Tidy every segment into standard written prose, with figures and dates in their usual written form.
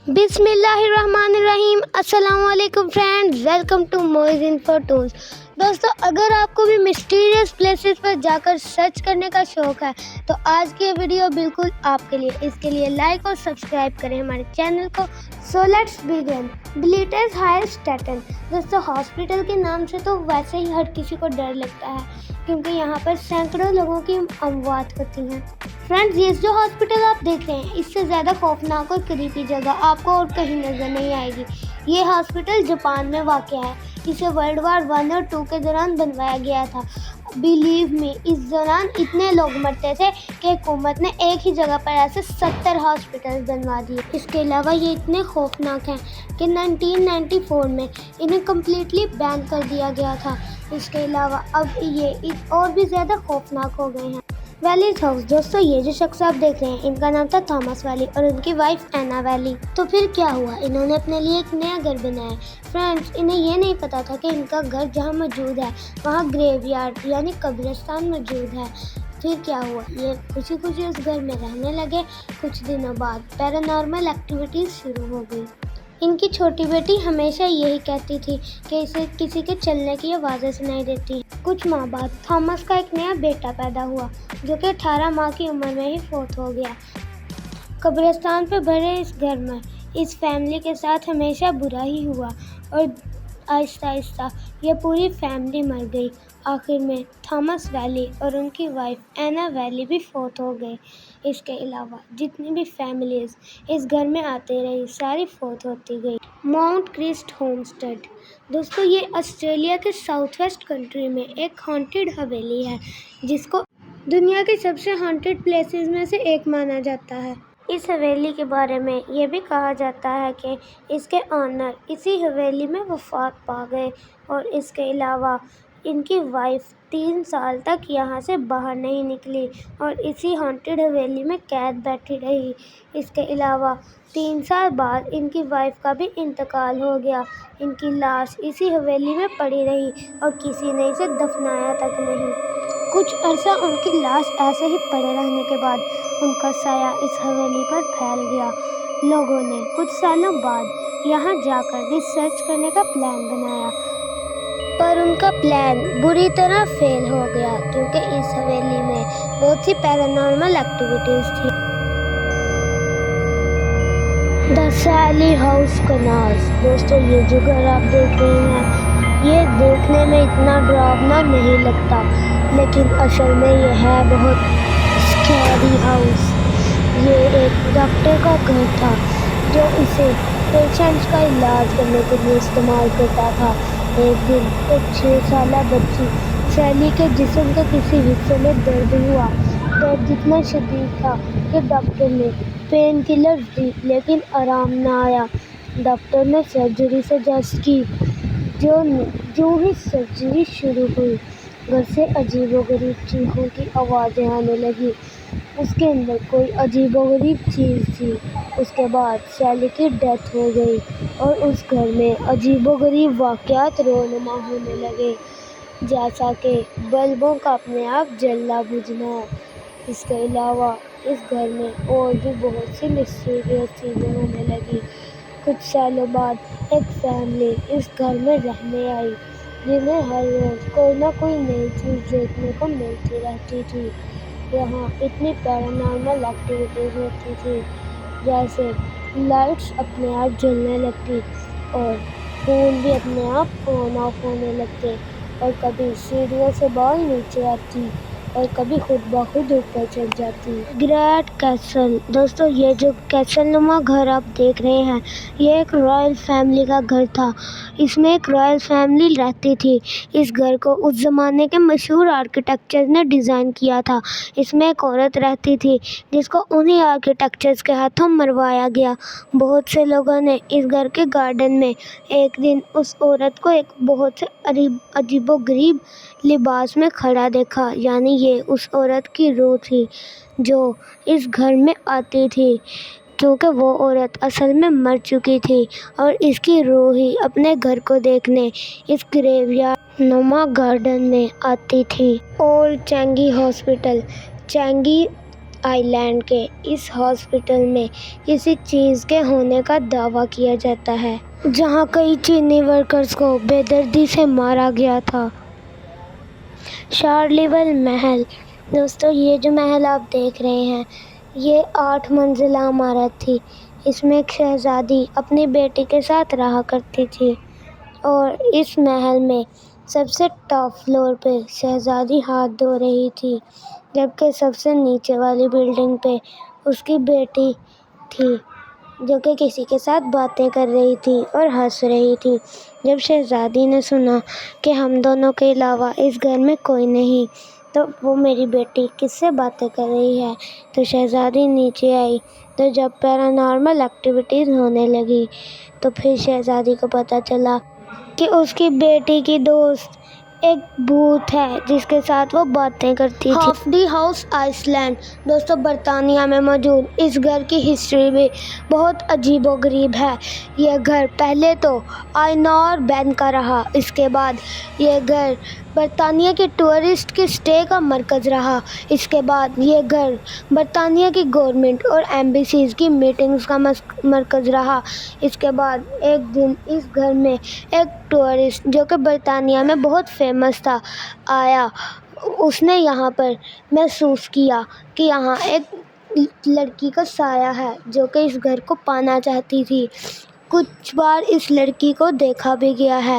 बिस्मिल्लाहिर्रहमानिर्रहीम। अस्सलाम वालेकुम friends, welcome to Moiz info tools. दोस्तों, अगर आपको भी मिस्टीरियस प्लेसेस पर जाकर सर्च करने का शौक है तो आज की वीडियो बिल्कुल आपके लिए। इसके लिए लाइक और सब्सक्राइब करें हमारे चैनल को। So let's begin. Blitz hire Staten. दोस्तों, हॉस्पिटल के नाम से तो वैसे ही हर किसी को डर लगता है क्योंकि यहाँ पर सैकड़ों लोगों की अमवात होती हैं। फ्रेंड्स, ये जो हॉस्पिटल आप देख रहे हैं इससे ज़्यादा खौफनाक और क्रीपी जगह आपको और कहीं नज़र नहीं आएगी। ये हॉस्पिटल जापान में वाक़ है। इसे वर्ल्ड वार 1 और 2 के दौरान बनवाया गया था। बिलीव मी, इस दौरान इतने लोग मरते थे कि हुकूमत ने एक ही जगह पर ऐसे 70 हॉस्पिटल बनवा दिए। इसके अलावा ये इतने खौफनाक हैं कि 1994 में इन्हें कम्प्लीटली बैन कर दिया गया था। इसके अलावा अब ये और भी ज़्यादा खौफनाक हो गए हैं। Valleys house. दोस्तों, ये जो शख्स आप देख रहे हैं इनका नाम था थॉमस वैली और उनकी वाइफ एना वैली। तो फिर क्या हुआ, इन्होंने अपने लिए एक नया घर बनाया। फ्रेंड्स, इन्हें ये नहीं पता था कि इनका घर जहाँ मौजूद है वहाँ ग्रेवयार्ड यानी कब्रिस्तान मौजूद है। फिर क्या हुआ, ये खुशी खुशी उस घर में रहने लगे। कुछ दिनों बाद पैरानॉर्मल एक्टिविटीज़ शुरू हो गई। इनकी छोटी बेटी हमेशा यही कहती थी कि इसे किसी के चलने की आवाज़ें सुनाई देती। कुछ माह बाद थॉमस का एक नया बेटा पैदा हुआ जो कि 18 माह की उम्र में ही फौत हो गया। कब्रिस्तान पे भरे इस घर में इस फैमिली के साथ हमेशा बुरा ही हुआ और आहिस्ता आहिस्ता ये पूरी फैमिली मर गई। आखिर में थॉमस वैली और उनकी वाइफ एना वैली भी फौत हो गए। इसके अलावा जितनी भी फैमिलीज़ इस घर में आती रही सारी फौत होती गई। Monte Cristo Homestead. दोस्तों, ये ऑस्ट्रेलिया के साउथ वेस्ट कंट्री में एक हॉन्टेड हवेली है जिसको दुनिया की सबसे हॉन्टेड प्लेसेस में से एक माना जाता है। इस हवेली के बारे में ये भी कहा जाता है कि इसके ऑनर इसी हवेली में वफ़ात पा गए और इसके अलावा इनकी वाइफ 3 साल तक यहाँ से बाहर नहीं निकली और इसी हॉन्टेड हवेली में कैद बैठी रही। इसके अलावा 3 साल बाद इनकी वाइफ का भी इंतकाल हो गया। इनकी लाश इसी हवेली में पड़ी रही और किसी ने इसे दफनाया तक नहीं। कुछ अरसा उनकी लाश ऐसे ही पड़े रहने के बाद उनका साया इस हवेली पर फैल गया। लोगों ने कुछ सालों बाद यहाँ जाकर रिसर्च करने का प्लान बनाया, पर उनका प्लान बुरी तरह फेल हो गया क्योंकि इस हवेली में बहुत सी पैरानॉर्मल एक्टिविटीज़ थी। The Sallie House Kansas. दोस्तों, ये जो घर आप देख रहे हैं ये देखने में इतना डरावना नहीं लगता, लेकिन असल में ये है बहुत स्कैरी हाउस। ये एक डॉक्टर का घर था जो इसे पेशेंट्स का इलाज करने के लिए इस्तेमाल करता था। एक दिन एक 6 साला बच्ची सैली के जिस्म के किसी हिस्से में दर्द हुआ। दर्द इतना शदीद था कि डॉक्टर ने पेन किलर्स दी लेकिन आराम ना आया। डॉक्टर ने सर्जरी सजेस्ट की। जो ही सर्जरी शुरू हुई घर से अजीबोगरीब चीखों की आवाज़ें आने लगी। उसके अंदर कोई अजीबोगरीब चीज़ थी। उसके बाद सैली की डेथ हो गई और उस घर में अजीबोगरीब वाक़यात रोनुमा होने लगे, जैसा कि बल्बों का अपने आप जलना बुझना। इसके अलावा इस घर में और भी बहुत सी मिस्टीरियस चीज़ें होने लगी। कुछ सालों बाद एक फैमिली इस घर में रहने आई जिन्हें हर रोज़ कोई ना कोई नई चीज़ देखने को मिलती रहती थी। यहाँ इतनी पैरानॉर्मल एक्टिविटीज़ होती थी जैसे लाइट्स अपने आप जलने लगती और फ़ोन भी अपने आप ऑन ऑफ होने लगते और कभी सीढ़ियों से बाल नीचे आती और कभी खुद ब खुद ऊपर चढ़ जाती। Great castle. दोस्तों, ये जो कैसल नुमा घर आप देख रहे हैं ये एक रॉयल फैमिली का घर था। इसमें एक रॉयल फैमिली रहती थी। इस घर को उस ज़माने के मशहूर आर्किटेक्चर ने डिज़ाइन किया था। इसमें एक औरत रहती थी जिसको उन्हीं आर्किटेक्चर्स के हाथों मरवाया गया। बहुत से लोगों ने इस घर के गार्डन में एक दिन उस औरत को एक बहुत से अजीबोगरीब लिबास में खड़ा देखा, यानी ये उस औरत की रूह थी जो इस घर में आती थी क्योंकि वो औरत असल में मर चुकी थी और इसकी रूह ही अपने घर को देखने इस ग्रेवयार्ड नुमा गार्डन में आती थी। Old Changi hospital. चैंगी آئی لینڈ کے اس ہاسپٹل میں کسی چیز کے ہونے کا دعویٰ کیا جاتا ہے، جہاں کئی چینی ورکرز کو بے دردی سے مارا گیا تھا۔ شارلیول محل، دوستو یہ جو محل آپ دیکھ رہے ہیں یہ 8 منزلہ عمارت تھی۔ اس میں ایک شہزادی اپنی بیٹی کے ساتھ رہا کرتی تھی، اور اس محل میں سب سے ٹاپ فلور پہ شہزادی ہاتھ دھو رہی تھی، جبکہ سب سے نیچے والی بلڈنگ پہ اس کی بیٹی تھی جو کہ کسی کے ساتھ باتیں کر رہی تھی اور ہنس رہی تھی۔ جب شہزادی نے سنا کہ ہم دونوں کے علاوہ اس گھر میں کوئی نہیں، تو وہ میری بیٹی کس سے باتیں کر رہی ہے، تو شہزادی نیچے آئی۔ تو جب پیرانارمل ایکٹیویٹیز ہونے لگی تو پھر شہزادی کو پتہ چلا کہ اس کی بیٹی کی دوست ایک بھوت ہے جس کے ساتھ وہ باتیں کرتی تھی۔ ہافڈی ہاؤس آئس لینڈ، دوستو برطانیہ میں موجود اس گھر کی ہسٹری بھی بہت عجیب و غریب ہے۔ یہ گھر پہلے تو آئینور بین کا رہا، اس کے بعد یہ گھر برطانیہ کے ٹورسٹ کے اسٹے کا مرکز رہا، اس کے بعد یہ گھر برطانیہ کی گورنمنٹ اور ایمبیسیز کی میٹنگز کا مرکز رہا۔ اس کے بعد ایک دن اس گھر میں ایک ٹورسٹ جو کہ برطانیہ میں بہت فیمس تھا آیا۔ اس نے یہاں پر محسوس کیا کہ یہاں ایک لڑکی کا سایہ ہے جو کہ اس گھر کو پانا چاہتی تھی۔ کچھ بار اس لڑکی کو دیکھا بھی گیا ہے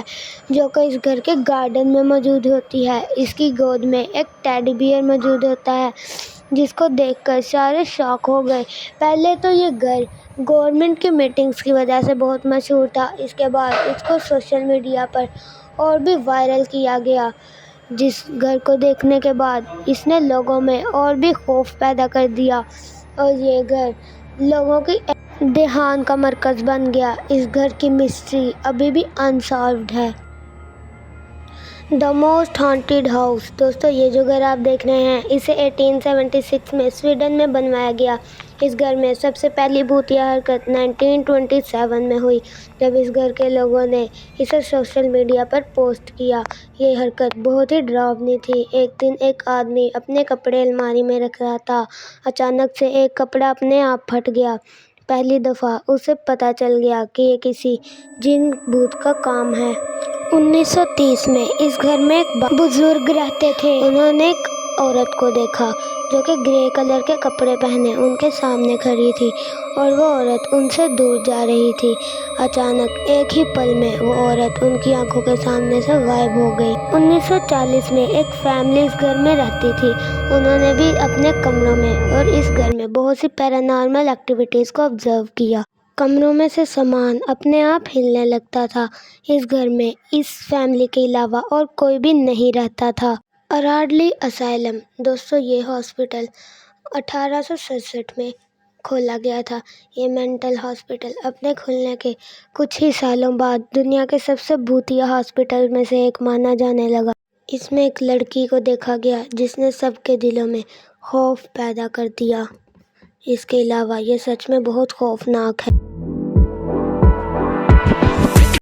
جو کہ اس گھر کے گارڈن میں موجود ہوتی ہے۔ اس کی گود میں ایک ٹیڈی بیئر موجود ہوتا ہے جس کو دیکھ کر سارے شاک ہو گئے۔ پہلے تو یہ گھر گورنمنٹ کی میٹنگز کی وجہ سے بہت مشہور تھا، اس کے بعد اس کو سوشل میڈیا پر اور بھی وائرل کیا گیا، جس گھر کو دیکھنے کے بعد اس نے لوگوں میں اور بھی خوف پیدا کر دیا اور یہ گھر لوگوں کی دھیان کا مرکز بن گیا۔ اس گھر کی مسٹری ابھی بھی انسالوڈ ہے۔ دا موسٹ ہانٹیڈ ہاؤس، دوستو یہ جو گھر آپ دیکھ رہے ہیں اسے 1876 میں سویڈن میں بنوایا گیا۔ اس گھر میں سب سے پہلی بھوتیا حرکت 1927 میں ہوئی، جب اس گھر کے لوگوں نے اسے سوشل میڈیا پر پوسٹ کیا۔ یہ حرکت بہت ہی ڈراؤنی تھی۔ ایک دن ایک آدمی اپنے کپڑے الماری میں رکھ رہا تھا، اچانک سے ایک کپڑا اپنے آپ پھٹ گیا۔ پہلی دفعہ اسے پتہ چل گیا کہ یہ کسی جن بھوت کا کام ہے۔ 1930 میں اس گھر میں ایک بزرگ رہتے تھے۔ انہوں نے ایک عورت کو دیکھا جو کہ گرے کلر کے کپڑے پہنے ان کے سامنے کھڑی تھی، اور وہ عورت ان سے دور جا رہی تھی۔ اچانک ایک ہی پل میں وہ عورت ان کی آنکھوں کے سامنے سے غائب ہو گئی۔ 1940 میں ایک فیملی اس گھر میں رہتی تھی۔ انہوں نے بھی اپنے کمروں میں اور اس گھر میں بہت سی پیرانارمل ایکٹیویٹیز کو آبزرو کیا۔ کمروں میں سے سامان اپنے آپ ہلنے لگتا تھا۔ اس گھر میں اس فیملی کے علاوہ اور کوئی بھی نہیں رہتا تھا۔ ارارڈلی اسائلم، دوستو یہ ہاسپٹل 1867 میں کھولا گیا تھا۔ یہ مینٹل ہاسپٹل اپنے کھلنے کے کچھ ہی سالوں بعد دنیا کے سب سے بھوتیا ہاسپٹل میں سے ایک مانا جانے لگا۔ اس میں ایک لڑکی کو دیکھا گیا جس نے سب کے دلوں میں خوف پیدا کر دیا۔ اس کے علاوہ یہ سچ میں بہت خوفناک ہے۔